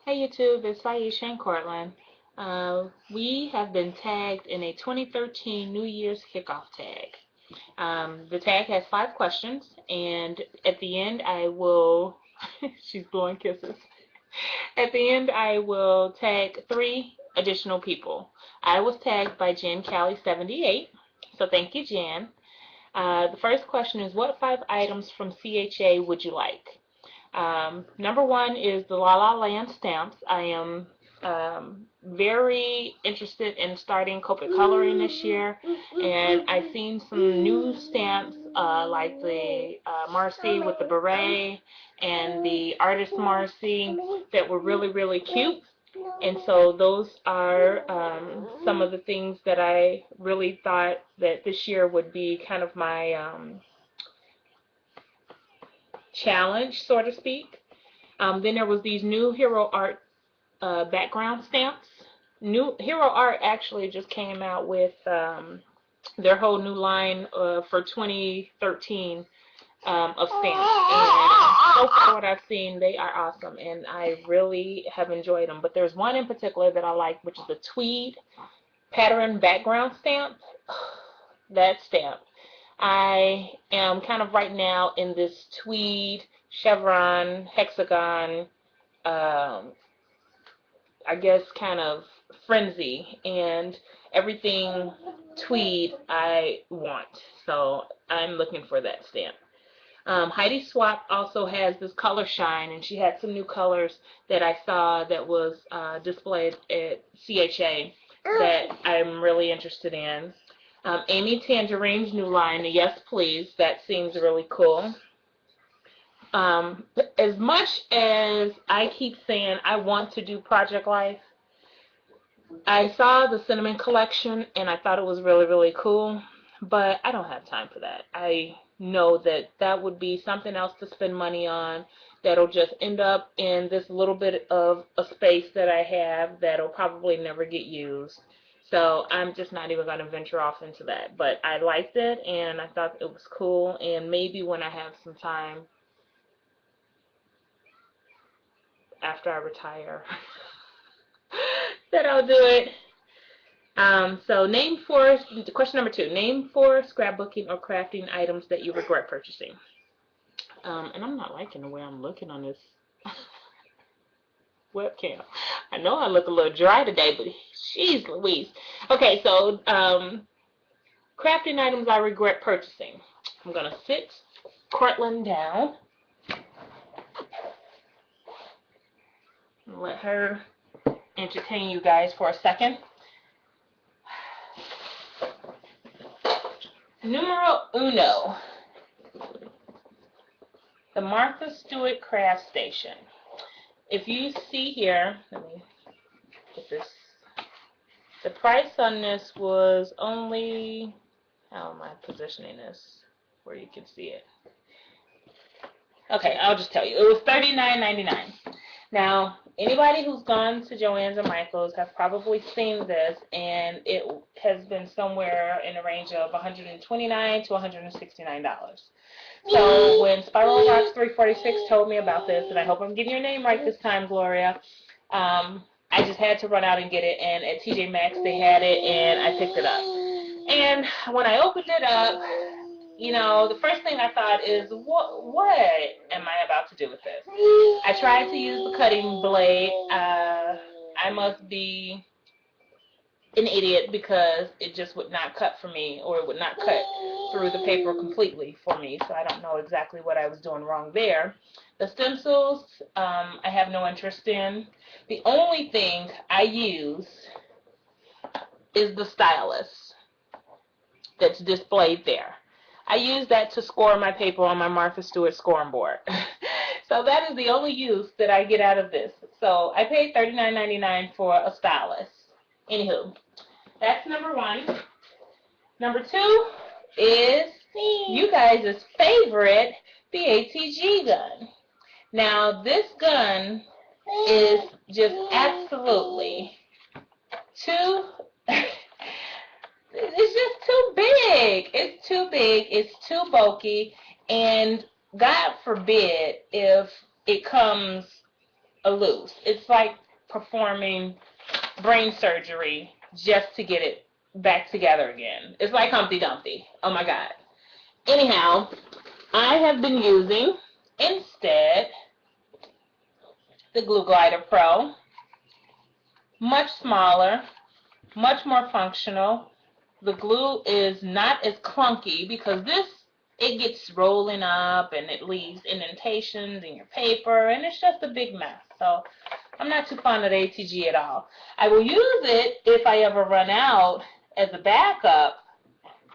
Hey YouTube, it's Aisha and Cortland. We have been tagged in a 2013 New Year's Kickoff Tag. The tag has 5 questions, and at the end I will, she's blowing kisses. At the end I will tag 3 additional people. I was tagged by Jen Callie 78, so thank you, Jen. The first question is, what 5 items from CHA would you like? Number 1 is the La La Land stamps. I am very interested in starting Copic coloring this year, and I've seen some new stamps like the Marcy with the beret and the Artist Marcy that were really, really cute. And so those are some of the things that I really thought that this year would be kind of my challenge, so to speak. Then there was these new Hero Art background stamps. New Hero Art actually just came out with their whole new line for 2013 of stamps. And so far what I've seen, they are awesome, and I really have enjoyed them. But there's one in particular that I like, which is the tweed pattern background stamp. That stamp. I am kind of right now in this tweed, chevron, hexagon, I guess kind of frenzy, and everything tweed I want. So I'm looking for that stamp. Heidi Swap also has this color shine, and she had some new colors that I saw that was displayed at CHA that I'm really interested in. Amy Tangerine's new line, Yes Please, that seems really cool. As much as I keep saying I want to do Project Life, I saw the Cinnamon collection and I thought it was really, really cool, but I don't have time for that. I know that that would be something else to spend money on that'll just end up in this little bit of a space that I have that'll probably never get used. So I'm just not even going to venture off into that. But I liked it and I thought it was cool, and maybe when I have some time after I retire that I'll do it. So question number 2, name 4 scrapbooking or crafting items that you regret purchasing. And I'm not liking the way I'm looking on this webcam. I know I look a little dry today, but jeez Louise. Okay, so crafting items I regret purchasing. I'm going to sit Cortland down and let her entertain you guys for a second. Numero uno, the Martha Stewart Craft Station. If you see here, let me get this. The price on this was only, how am I positioning this where you can see it? Okay, I'll just tell you. It was $39.99. Now, anybody who's gone to Joann's or Michael's have probably seen this, and it has been somewhere in the range of $129 to $169. So when Spiral Rocks 346 told me about this, and I hope I'm getting your name right this time, Gloria, I just had to run out and get it, and at TJ Maxx they had it, and I picked it up. And when I opened it up, you know, the first thing I thought is, what am I about to do with this? I tried to use the cutting blade. I must be an idiot because it just would not cut for me, or it would not cut through the paper completely for me, so I don't know exactly what I was doing wrong there. The stencils, I have no interest in. The only thing I use is the stylus that's displayed there. I use that to score my paper on my Martha Stewart scoring board. So that is the only use that I get out of this. So I paid $39.99 for a stylus. Anywho, that's number 1. Number 2 is you guys' favorite, the ATG gun. Now this gun is just absolutely too it's just too big. It's too big. It's too bulky. And God forbid if it comes loose. It's like performing brain surgery just to get it back together again. It's like Humpty Dumpty. Oh my God. Anyhow, I have been using instead the Glue Glider Pro. Much smaller, much more functional. The glue is not as clunky because this, it gets rolling up and it leaves indentations in your paper and it's just a big mess. So I'm not too fond of the ATG at all. I will use it if I ever run out as a backup,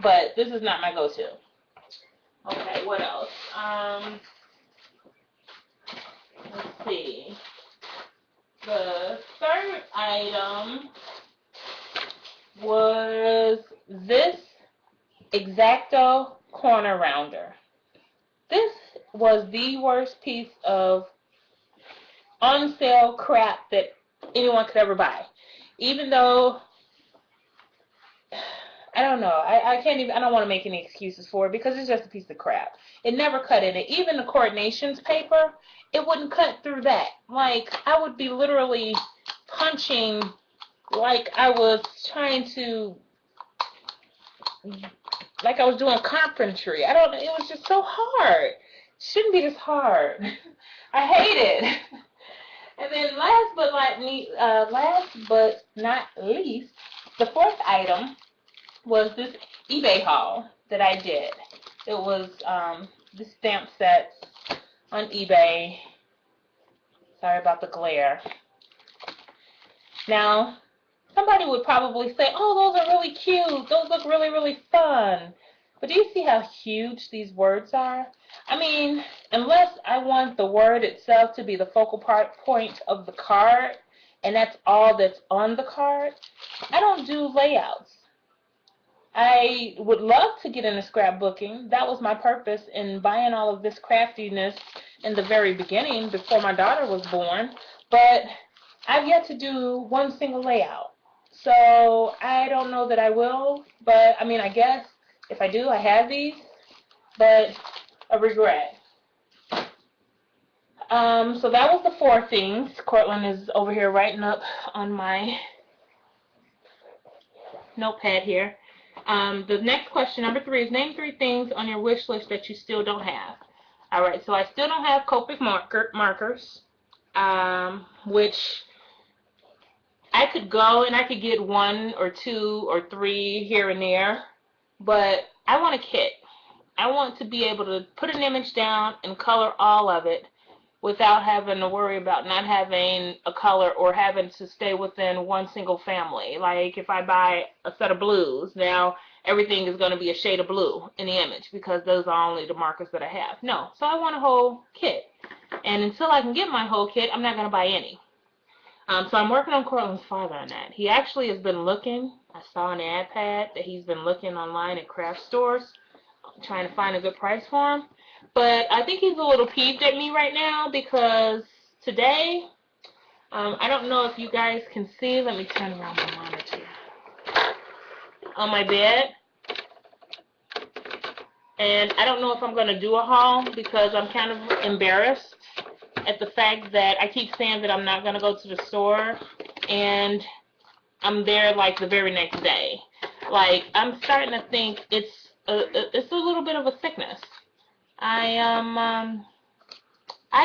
but this is not my go-to. Okay, what else? Let's see. The third item was this X-Acto corner rounder. This was the worst piece of on sale crap that anyone could ever buy. Even though, I don't know, I don't want to make any excuses for it because it's just a piece of crap. It never cut in it. Even the coordinations paper, it wouldn't cut through that. Like, I would be literally punching like I was trying to, like I was doing carpentry. I don't know, it was just so hard. It shouldn't be this hard. I hate it. And then last but not least, the fourth item was this eBay haul that I did. It was the stamp sets on eBay. Sorry about the glare. Now, somebody would probably say, oh, those are really cute. Those look really, really fun. But do you see how huge these words are? I mean, unless I want the word itself to be the focal point of the card, and that's all that's on the card, I don't do layouts. I would love to get into scrapbooking. That was my purpose in buying all of this craftiness in the very beginning before my daughter was born. But I've yet to do one single layout. So I don't know that I will. But, I mean, I guess if I do, I have these. But a regret. So that was the 4 things. Cortland is over here writing up on my notepad here. The next question, number 3, is name 3 things on your wish list that you still don't have. Alright, so I still don't have Copic markers, which I could go and I could get 1 or 2 or 3 here and there, but I want a kit. I want to be able to put an image down and color all of it without having to worry about not having a color or having to stay within one single family. Like if I buy a set of blues, now everything is going to be a shade of blue in the image because those are only the markers that I have. No, so I want a whole kit. And until I can get my whole kit, I'm not going to buy any. So I'm working on Cortland's father on that. He actually has been looking. I saw on the ad pad that he's been looking online at craft stores, trying to find a good price for him. But I think he's a little peeved at me right now because today, I don't know if you guys can see. Let me turn around my monitor. On my bed. And I don't know if I'm going to do a haul because I'm kind of embarrassed at the fact that I keep saying that I'm not going to go to the store and I'm there like the very next day. Like, I'm starting to think it's a little bit of a sickness. I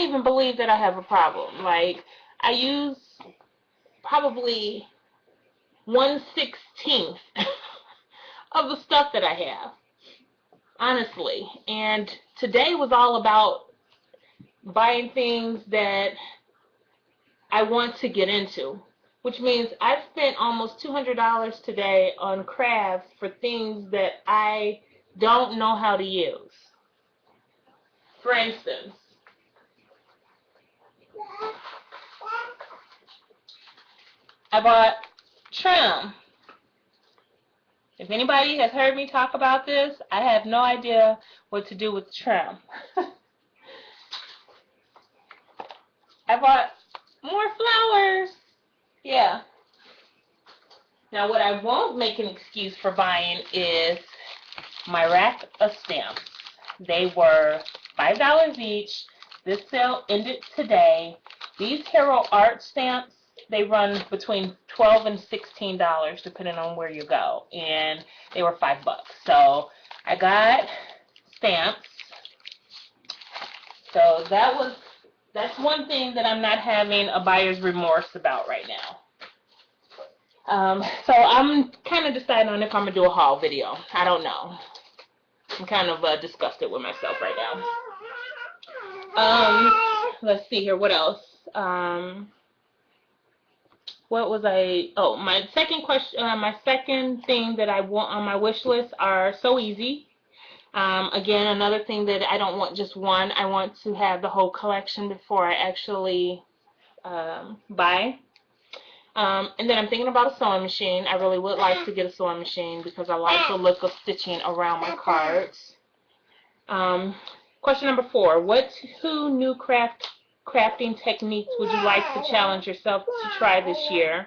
even believe that I have a problem. Like, I use probably 1/16 of the stuff that I have, honestly. And today was all about buying things that I want to get into, which means I've spent almost $200 today on crafts for things that I don't know how to use. For instance, I bought trim. If anybody has heard me talk about this, I have no idea what to do with trim. I bought more flowers. Yeah. Now what I won't make an excuse for buying is my rack of stamps. They were $5 each. This sale ended today, These Hero Art stamps, they run between $12 and $16 depending on where you go, and they were $5. So I got stamps. So that's one thing that I'm not having a buyer's remorse about right now. So I'm kind of deciding on if I'm gonna do a haul video. I don't know. I'm kind of disgusted with myself right now. Let's see here. What else? What was I? Oh, my second question. My second thing that I want on my wish list are So Easy. Again, another thing that I don't want just one. I want to have the whole collection before I actually buy. And then I'm thinking about a sewing machine. I really would like to get a sewing machine because I like the look of stitching around my cards. Question number 4. What 2 new crafting techniques would you like to challenge yourself to try this year?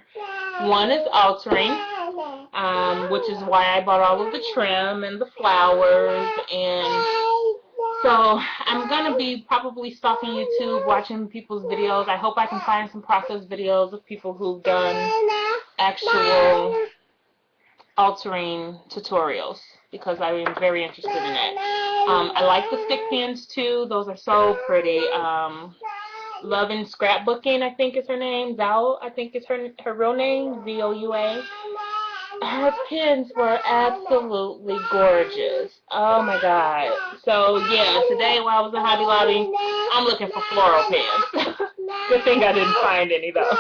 One is altering, which is why I bought all of the trim and the flowers, and so I'm going to be probably stalking YouTube, watching people's videos. I hope I can find some process videos of people who've done actual altering tutorials, because I am very interested in that. I like the stick pins too. Those are so pretty. Loving Scrapbooking, I think is her name. Zao, I think is her real name. Zoua. Her pins were absolutely gorgeous. Oh my god. So yeah, today while I was in Hobby Lobby, I'm looking for floral pins. Good thing I didn't find any though.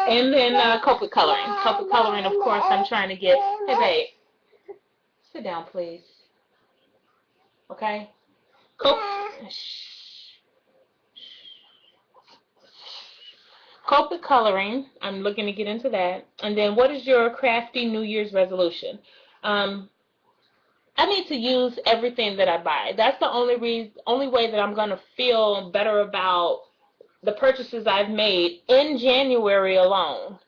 And then Copic coloring. Copic coloring, of course, I'm trying to get. Hey babe, sit down please. Okay. Copic coloring, I'm looking to get into that. And then what is your crafty New Year's resolution? I need to use everything that I buy. That's the only way that I'm going to feel better about the purchases I've made in January alone,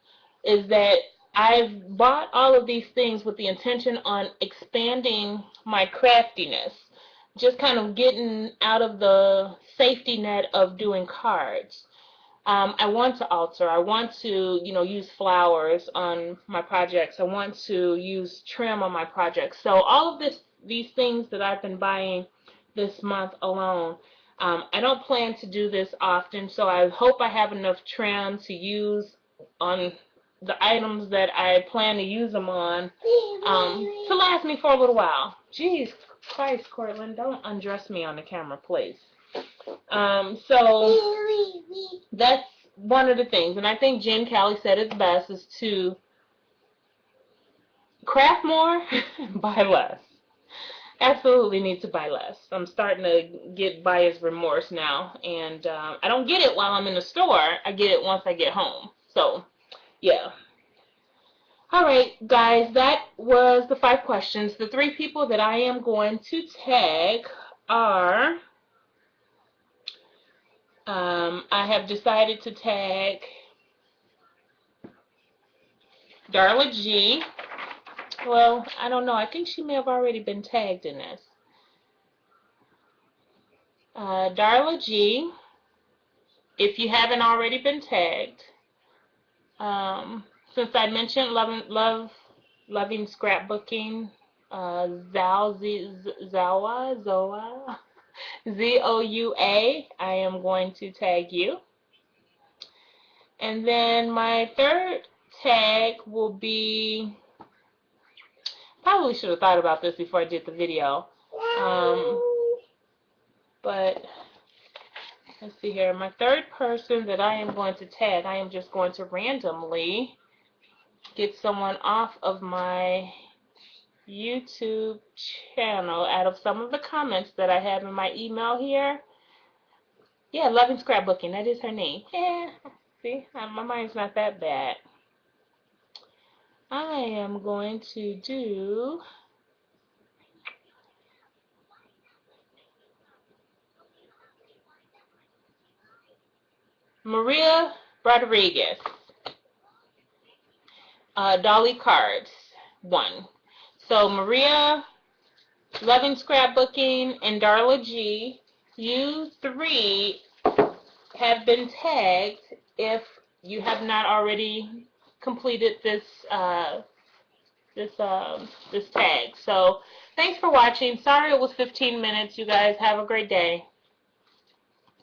is that I've bought all of these things with the intention on expanding my craftiness, just kind of getting out of the safety net of doing cards. I want to alter. I want to, use flowers on my projects. I want to use trim on my projects. So all of these things that I've been buying this month alone, I don't plan to do this often, so I hope I have enough trim to use on the items that I plan to use them on to last me for a little while. Jeez Christ, Cortland, don't undress me on the camera, please. So that's one of the things, and I think Jen Callie said it best, is to craft more, buy less. Absolutely need to buy less. I'm starting to get buyer's remorse now, and I don't get it while I'm in the store. I get it once I get home. So, yeah. Alright, guys, that was the 5 questions. The 3 people that I am going to tag are... I have decided to tag Darla G. Well, I don't know. I think she may have already been tagged in this. Darla G, if you haven't already been tagged, since I mentioned loving scrapbooking, Zoua, Z-O-U-A, I am going to tag you. And then my third tag will be, probably should have thought about this before I did the video, but let's see here. My third person that I am going to tag, I am just going to randomly get someone off of my YouTube channel out of some of the comments that I have in my email here. Yeah, Loving Scrapbooking, that is her name. Yeah, see, my mind's not that bad. I am going to do Maria Rodriguez, Dolly Cards 1. So Maria, Loving Scrapbooking, and Darla G, You 3 have been tagged if you have not already completed this this tag. So thanks for watching. Sorry it was 15 minutes. You guys have a great day.